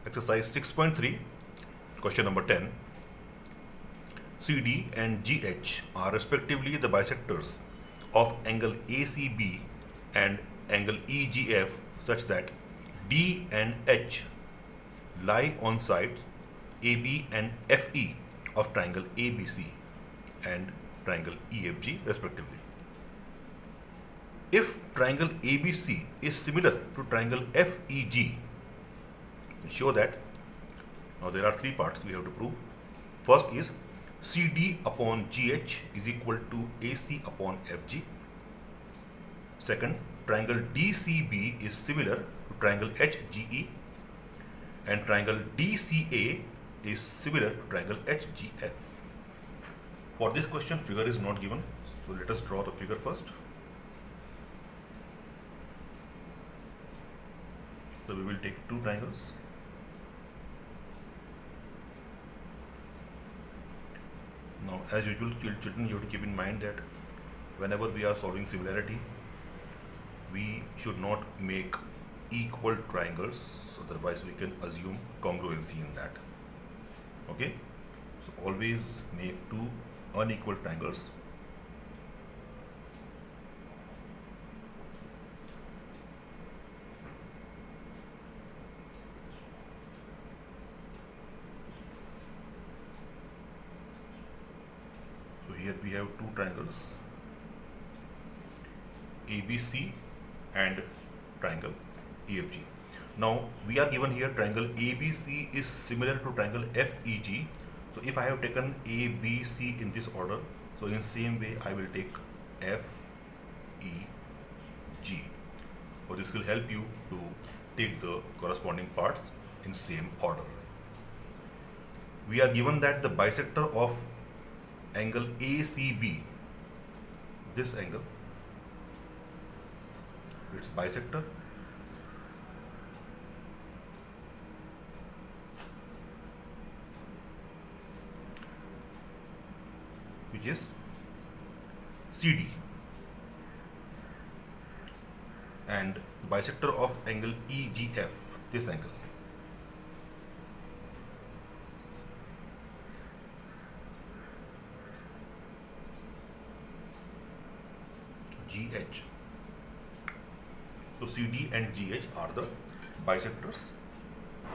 Exercise 6.3, question number 10. CD and GH are respectively the bisectors of angle ACB and angle EGF such that D and H lie on sides AB and FE of triangle ABC and triangle EFG respectively. If triangle ABC is similar to triangle FEG, show that. Now there are three parts we have to prove. First is CD upon GH is equal to AC upon FG. Second, triangle DCB is similar to triangle HGE, and triangle DCA is similar to triangle HGF. For this question, figure is not given, so let us draw the figure first. So we will take two triangles. Now, as usual, children, you have to keep in mind that whenever we are solving similarity, we should not make equal triangles, otherwise we can assume congruency in that. Okay, so always make two unequal triangles. So here we have two triangles, ABC and triangle EFG. Now we are given here triangle ABC is similar to triangle FEG. So if I have taken ABC in this order, so in same way I will take FEG. So this will help you to take the corresponding parts in same order. We are given that the bisector of angle ACB, this angle, its bisector which is CD, and the bisector of angle EGF, this angle, GH. So CD and GH are the bisectors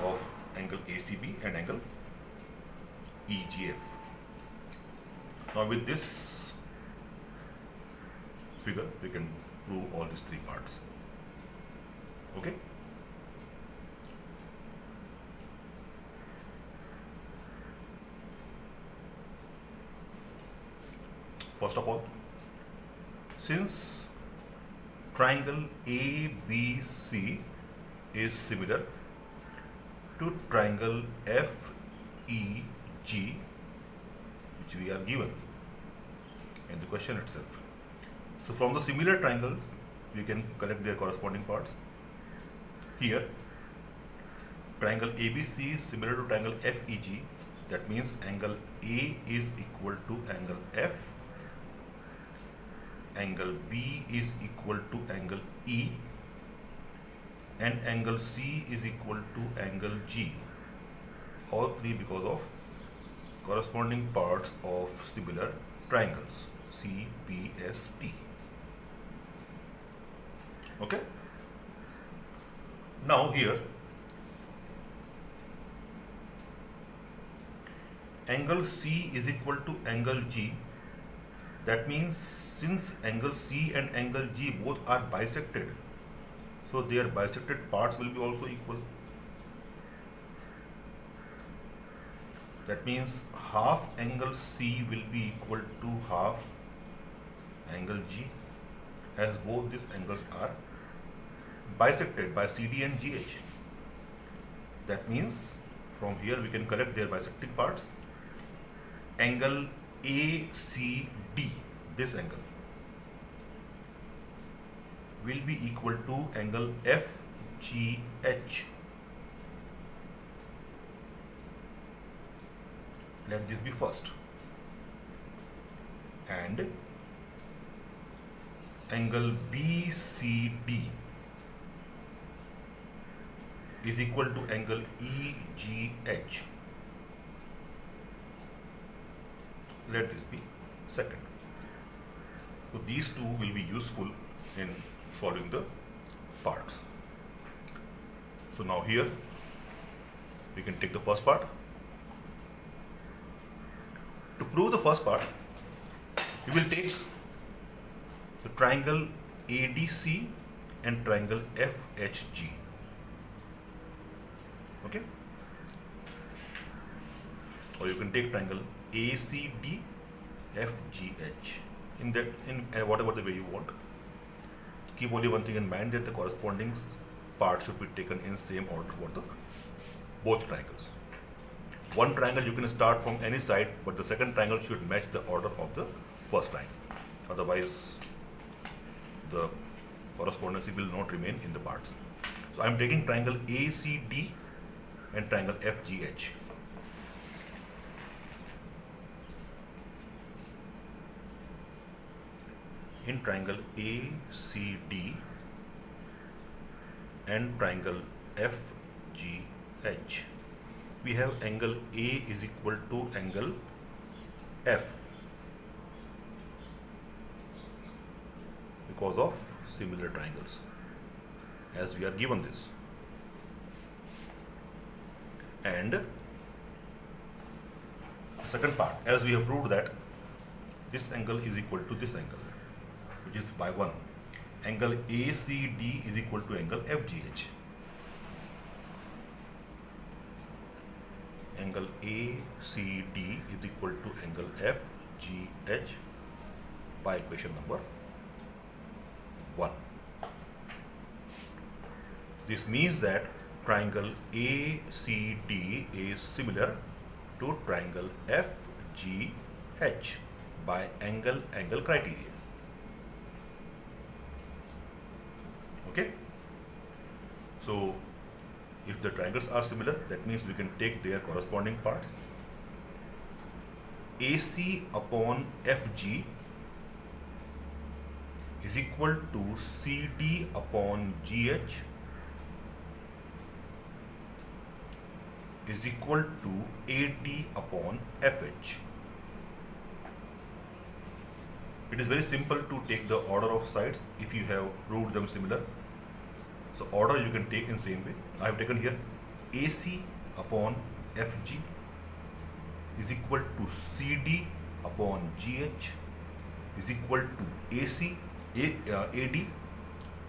of angle ACB and angle EGF. Now with this figure we can prove all these three parts. Okay. First of all, since triangle ABC is similar to triangle FEG, which we are given in the question itself. So from the similar triangles, we can collect their corresponding parts. Here, triangle ABC is similar to triangle FEG. That means angle A is equal to angle F, angle B is equal to angle E, and angle C is equal to angle G. All three because of corresponding parts of similar triangles, CPST. Okay. Now here, angle C is equal to angle G. That means since angle C and angle G both are bisected, so their bisected parts will be also equal. That means half angle C will be equal to half angle G, as both these angles are bisected by CD and GH. That means from here we can collect their bisecting parts. Angle ACD, this angle, will be equal to angle FGH. Let this be first. And angle BCD is equal to angle EGH. Let this be second. So these two will be useful in solving the parts. So now here we can take the first part. To prove the first part, we will take the triangle ADC and triangle FHG. Okay? Or you can take triangle ACD FGH. In whatever the way you want. Keep only one thing in mind, that the corresponding part should be taken in same order for the both triangles. One triangle you can start from any side, but the second triangle should match the order of the first triangle. Otherwise, the correspondence will not remain in the parts. So I am taking triangle ACD and triangle FGH. In triangle ACD and triangle FGH, we have angle A is equal to angle F because of similar triangles, as we are given this. And the second part, as we have proved that this angle is equal to this angle, which is by 1. Angle ACD is equal to angle FGH. Angle ACD is equal to angle FGH by equation number 1. This means that triangle ACD is similar to triangle FGH by angle criteria. Okay? So, if the triangles are similar, that means we can take their corresponding parts. AC upon FG is equal to CD upon GH is equal to AD upon FH. It is very simple to take the order of sides if you have proved them similar. So order you can take in same way. I have taken here AC upon FG is equal to CD upon GH is equal to AD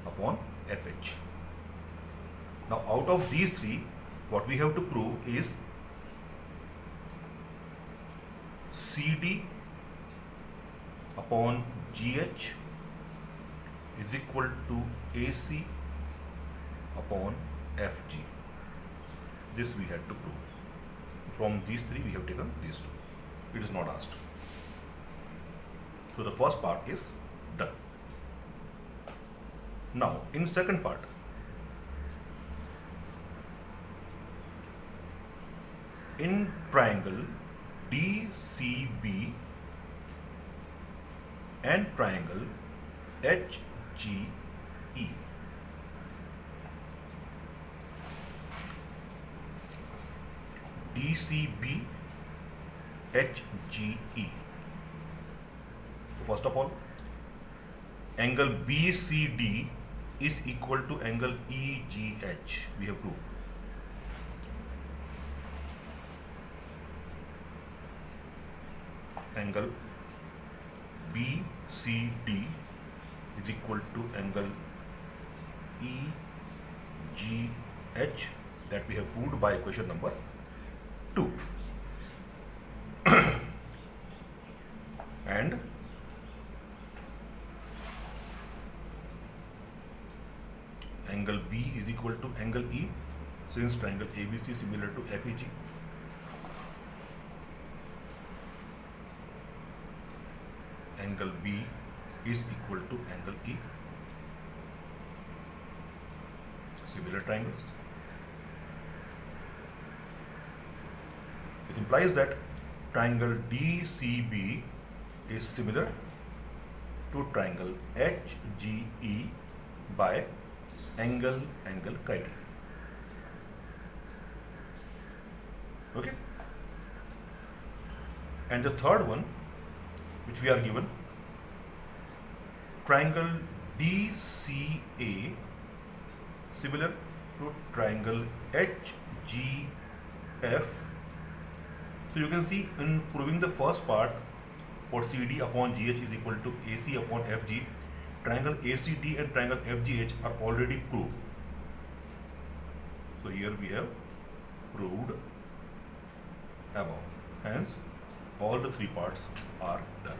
upon FH. Now out of these three, what we have to prove is CD upon GH is equal to AC upon FG. This we had to prove. From these three we have taken these two. It is not asked. So the first part is done. Now in second part, in triangle DCB and triangle HGE, DCB HGE. So first of all, angle BCD is equal to angle EGH. We have proved. Angle BCD is equal to angle EGH, that we have proved by equation number 2. And angle B is equal to angle E, since triangle ABC is similar to FEG. Angle B is equal to angle E. Similar triangles. This implies that triangle DCB is similar to triangle HGE by angle criteria. Okay. And the third one, which we are given, triangle BCA similar to triangle HGF. So you can see in proving the first part, for CD upon GH is equal to AC upon FG, triangle ACD and triangle FGH are already proved. So here we have proved above. Hence, all the three parts are done.